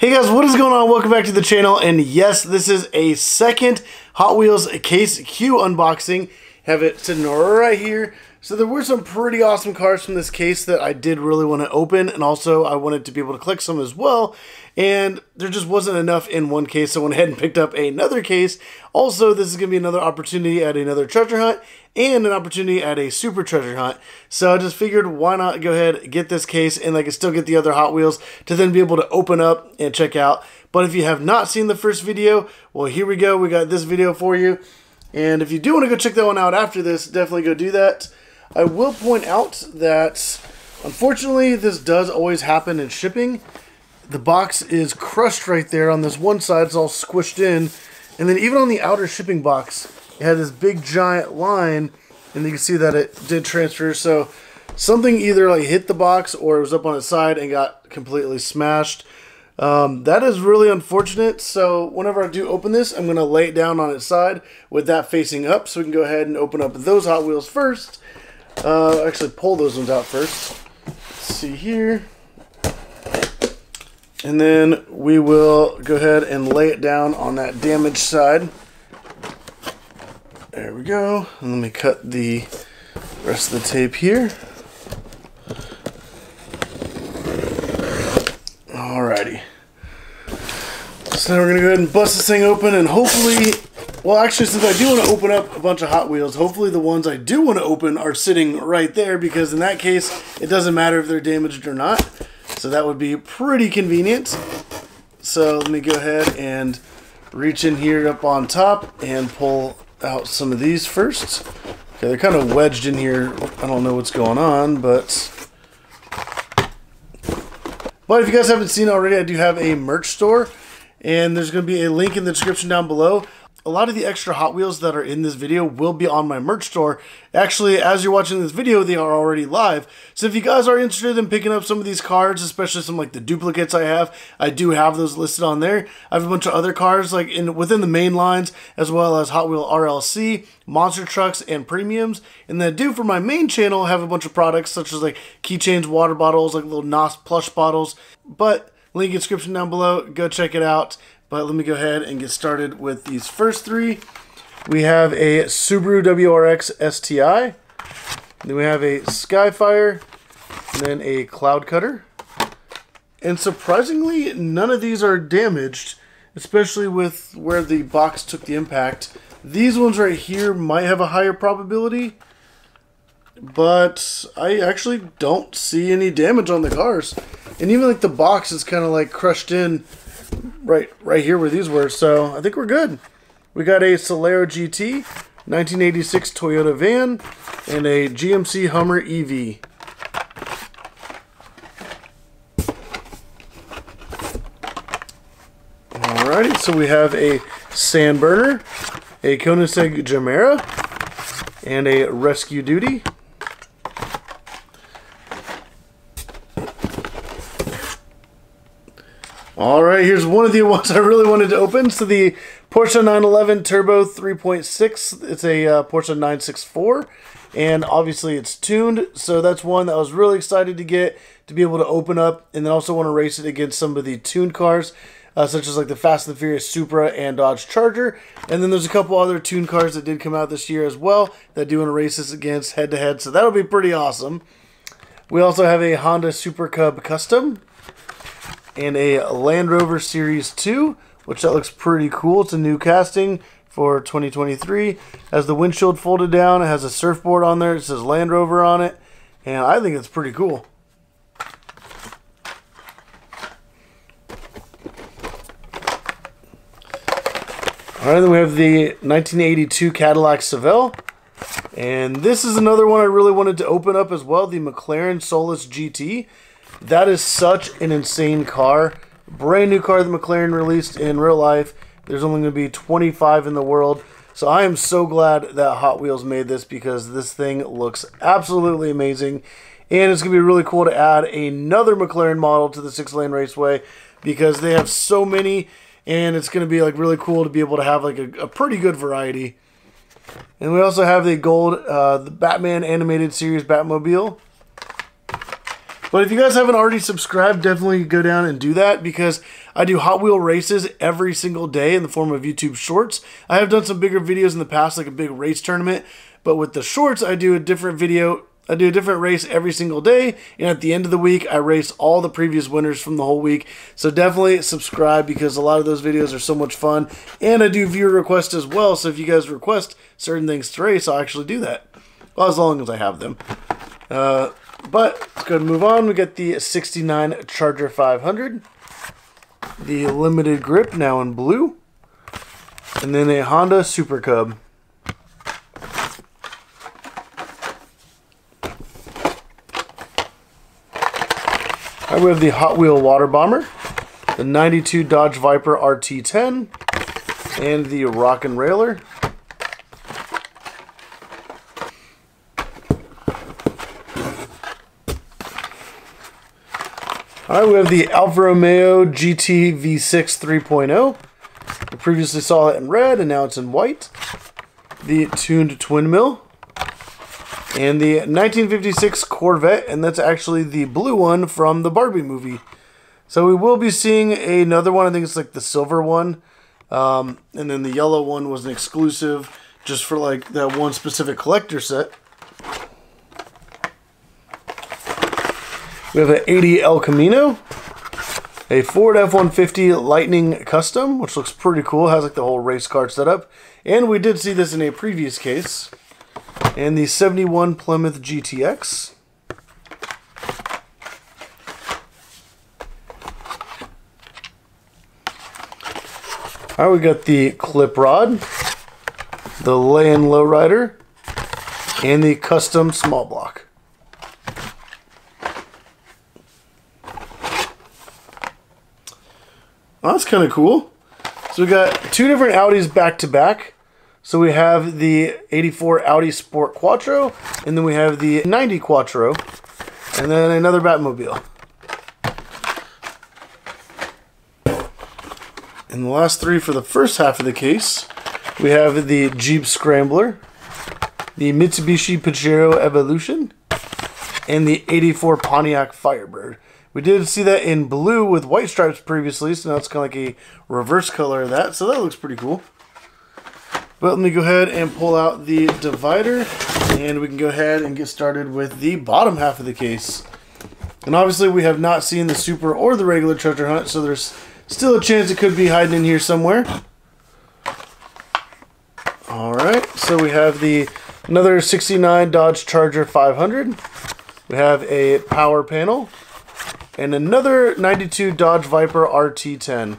Hey guys, what is going on? Welcome back to the channel, and yes, this is a second Hot Wheels Case Q unboxing. Have it sitting right here. So there were some pretty awesome cars from this case that I did really want to open, and also I wanted to be able to collect some as well, and there just wasn't enough in one case, so I went ahead and picked up another case. Also, this is going to be another opportunity at another treasure hunt, and an opportunity at a super treasure hunt. So I just figured, why not go ahead, get this case, and I can still get the other Hot Wheels to then be able to open up and check out. But if you have not seen the first video, well, here we go. We got this video for you. And if you do want to go check that one out after this, definitely go do that. I will point out that, unfortunately, this does always happen in shipping. The box is crushed right there on this one side. It's all squished in. And then even on the outer shipping box, it had this big giant line, and you can see that it did transfer. So something either like hit the box or it was up on its side and got completely smashed. That is really unfortunate. So whenever I do open this, I'm going to lay it down on its side with that facing up, so we can go ahead and open up those Hot Wheels first. Actually pull those ones out first. Let's see here. And then we will go ahead and lay it down on that damaged side. There we go. And let me cut the rest of the tape here. Alrighty. So now we're going to go ahead and bust this thing open, and hopefully, well, actually, since I do want to open up a bunch of Hot Wheels, hopefully the ones I do want to open are sitting right there, because in that case, it doesn't matter if they're damaged or not. So that would be pretty convenient. So let me go ahead and reach in here up on top and pull out some of these first. Okay, they're kind of wedged in here. I don't know what's going on, but if you guys haven't seen already, I do have a merch store, and there's going to be a link in the description down below. A lot of the extra Hot Wheels that are in this video will be on my merch store. Actually, as you're watching this video, they are already live. So if you guys are interested in picking up some of these cards, especially some like the duplicates I do have those listed on there. I have a bunch of other cars like within the main lines, as well as Hot Wheel RLC, monster trucks, and premiums. And then I do, for my main channel, have a bunch of products such as like keychains, water bottles, like little NOS plush bottles. But link in the description down below. Go check it out. But let me go ahead and get started with these first three. We have a Subaru WRX STI. Then we have a Skyfire. And then a Cloud Cutter. And surprisingly, none of these are damaged, especially with where the box took the impact. These ones right here might have a higher probability, but I actually don't see any damage on the cars. And even like the box is kind of like crushed in right here where these were, so I think we're good. We got a Solero GT, 1986 Toyota van, and a GMC Hummer EV. Alrighty, so we have a Sandburner, a Koenigsegg Gemera, and a Rescue Duty. Alright, here's one of the ones I really wanted to open. So the Porsche 911 Turbo 3.6. It's a Porsche 964. And obviously it's tuned. So that's one that I was really excited to get, to be able to open up. And then also want to race it against some of the tuned cars, such as like the Fast and Furious Supra and Dodge Charger. And then there's a couple other tuned cars that did come out this year as well that do want to race this against head-to-head. So that'll be pretty awesome. We also have a Honda Super Cub Custom and a Land Rover Series 2, which that looks pretty cool. It's a new casting for 2023. Has the windshield folded down. It has a surfboard on there. It says Land Rover on it, and I think it's pretty cool. Alright, then we have the 1982 Cadillac Seville. And this is another one I really wanted to open up as well, the McLaren Solus GT. That is such an insane car. Brand new car that McLaren released in real life. There's only going to be 25 in the world. So I am so glad that Hot Wheels made this, because this thing looks absolutely amazing. And it's going to be really cool to add another McLaren model to the 6-lane raceway, because they have so many. And it's going to be like really cool to be able to have like a pretty good variety. And we also have the gold, the Batman animated series Batmobile. But if you guys haven't already subscribed, definitely go down and do that, because I do Hot Wheel races every single day in the form of YouTube Shorts. I have done some bigger videos in the past, like a big race tournament, but with the Shorts, I do a different video. I do a different race every single day, and at the end of the week, I race all the previous winners from the whole week. So definitely subscribe, because a lot of those videos are so much fun, and I do viewer requests as well. So if you guys request certain things to race, I'll actually do that, well, as long as I have them. But let's go ahead and move on. We got the 69 Charger 500, the limited grip, now in blue, and then a Honda Super Cub. All right, we have the Hot Wheel Water Bomber, the 92 Dodge Viper RT10, and the Rockin' Railer. All right, we have the Alfa Romeo GT V6 3.0. We previously saw it in red, and now it's in white. The tuned twin mill. And the 1956 Corvette, and that's actually the blue one from the Barbie movie. So we will be seeing another one. I think it's like the silver one. And then the yellow one was an exclusive just for like that one specific collector set. We have an 80 El Camino, a Ford F-150 Lightning Custom, which looks pretty cool. It has like the whole race car setup. And we did see this in a previous case. And the 71 Plymouth GTX. All right, we got the Clip Rod, the Lay-In Lowrider, and the Custom Small Block. Well, that's kind of cool. So we got two different Audis back to back. So we have the 84 Audi Sport Quattro, and then we have the 90 Quattro, and then another Batmobile. And the last three for the first half of the case, we have the Jeep Scrambler, the Mitsubishi Pajero Evolution, and the 84 Pontiac Firebird. We did see that in blue with white stripes previously, so now it's kind of like a reverse color of that, so that looks pretty cool. But let me go ahead and pull out the divider, and we can go ahead and get started with the bottom half of the case. And obviously we have not seen the super or the regular treasure hunt, so there's still a chance it could be hiding in here somewhere. Alright, so we have another 69 Dodge Charger 500. We have a power panel, and another 92 Dodge Viper RT10.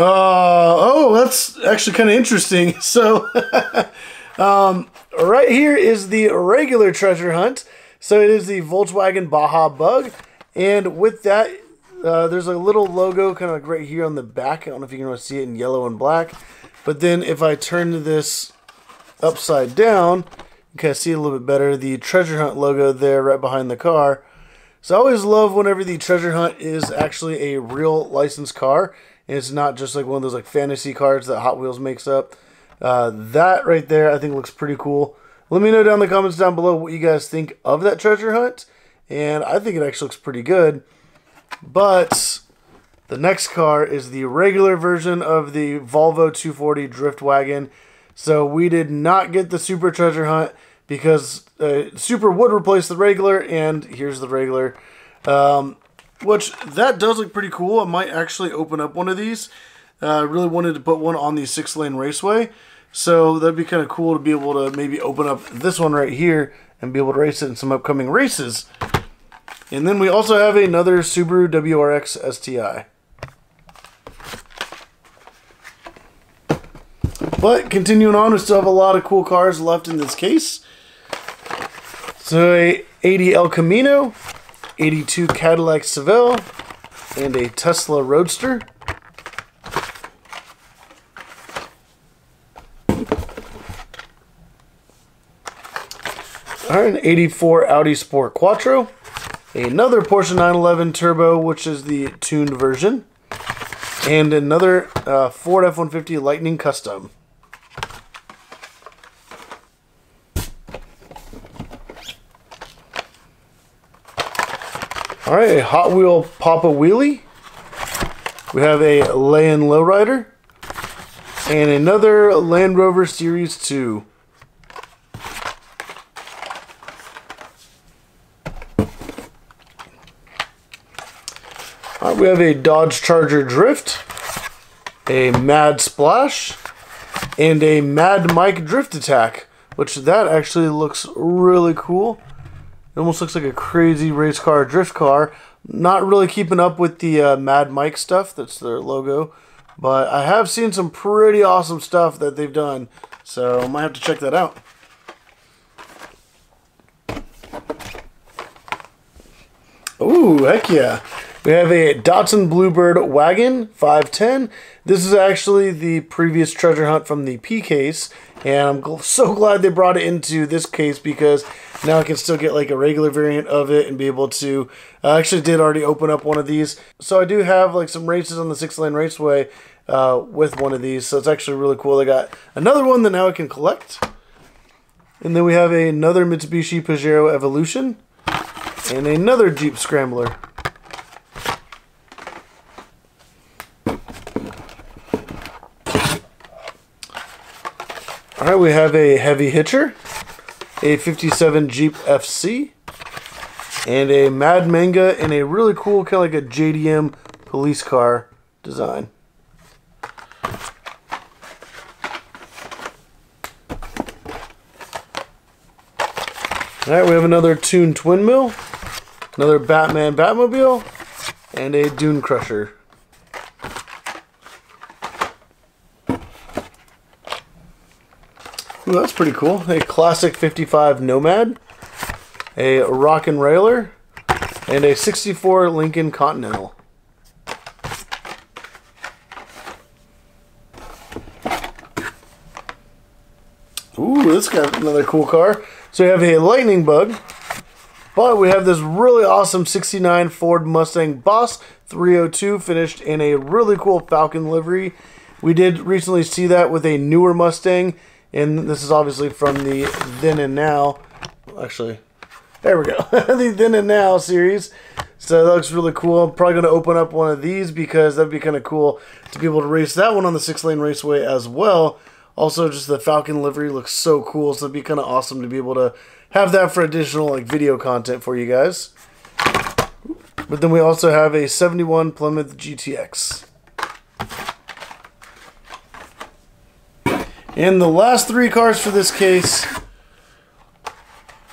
Oh, that's actually kind of interesting. So, right here is the regular treasure hunt. So it is the Volkswagen Baja Bug, and with that, there's a little logo kind of like right here on the back. I don't know if you can see it in yellow and black. But then if I turn this upside down, you can see it a little bit better. The treasure hunt logo there right behind the car. So I always love whenever the treasure hunt is actually a real licensed car. And it's not just like one of those like fantasy cars that Hot Wheels makes up. That right there I think looks pretty cool. Let me know down in the comments down below what you guys think of that treasure hunt. And I think it actually looks pretty good. But the next car is the regular version of the Volvo 240 Drift Wagon. So we did not get the Super treasure hunt because Super would replace the regular, and here's the regular. Which, that does look pretty cool. I might actually open up one of these. I really wanted to put one on the 6-lane raceway. So that'd be kind of cool to be able to maybe open up this one right here and be able to race it in some upcoming races. And then we also have another Subaru WRX STI. But continuing on, we still have a lot of cool cars left in this case. So a 80 El Camino, 82 Cadillac Seville, and a Tesla Roadster. Alright, an 84 Audi Sport Quattro, another Porsche 911 Turbo, which is the tuned version, and another Ford F-150 Lightning Custom. All right, a Hot Wheel Papa Wheelie. We have a Land Lowrider. And another Land Rover Series 2. All right, we have a Dodge Charger Drift, a Mad Splash, and a Mad Mike Drift Attack, which that actually looks really cool. It almost looks like a crazy race car, drift car. Not really keeping up with the Mad Mike stuff. That's their logo. But I have seen some pretty awesome stuff that they've done. So I might have to check that out. Ooh, heck yeah. We have a Datsun Bluebird Wagon 510. This is actually the previous treasure hunt from the P case. And I'm so glad they brought it into this case because now I can still get like a regular variant of it and be able to... I actually did already open up one of these. So I do have like some races on the 6-lane raceway with one of these. So it's actually really cool. I got another one that now I can collect. And then we have another Mitsubishi Pajero Evolution. And another Jeep Scrambler. Alright, we have a Heavy Hitcher, a 57 Jeep FC, and a Mad Manga in a really cool kind of like a JDM police car design. Alright, we have another Toon Twin Mill, another Batman Batmobile, and a Dune Crusher. Ooh, that's pretty cool. A classic 55 Nomad, a Rockin' Railer, and a 64 Lincoln Continental. Ooh, this got another cool car. So we have a Lightning Bug, but we have this really awesome 69 Ford Mustang Boss 302 finished in a really cool Falcon livery. We did recently see that with a newer Mustang. And this is obviously from the Then and Now. Actually, there we go. The Then and Now series. So that looks really cool. I'm probably going to open up one of these because that'd be kind of cool to be able to race that one on the 6-lane raceway as well. Also, just the Falcon livery looks so cool. So it'd be kind of awesome to be able to have that for additional like video content for you guys. But then we also have a 71 Plymouth GTX. And the last 3 cars for this case,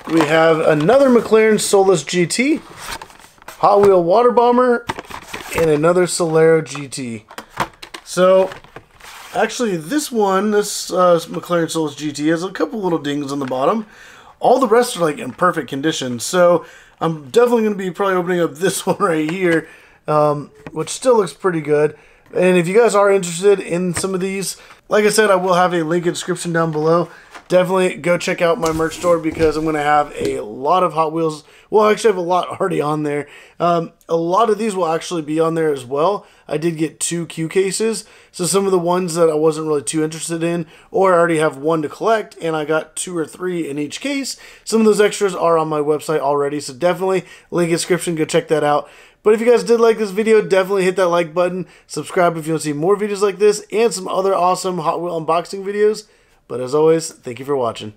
we have another McLaren Solus GT, Hot Wheel Water Bomber, and another Solero GT. So, actually this one, this McLaren Solus GT has a couple little dings on the bottom. All the rest are like in perfect condition. So, I'm definitely going to be probably opening up this one right here, which still looks pretty good. And if you guys are interested in some of these, like I said, I will have a link in the description down below. Definitely go check out my merch store because I'm going to have a lot of Hot Wheels. Well, I actually have a lot already on there. A lot of these will actually be on there as well. I did get 2 Q cases. So some of the ones that I wasn't really too interested in, or I already have 1 to collect, and I got 2 or 3 in each case. Some of those extras are on my website already. So definitely link in the description. Go check that out. But if you guys did like this video, definitely hit that like button. Subscribe if you want to see more videos like this and some other awesome Hot Wheel unboxing videos. But as always, thank you for watching.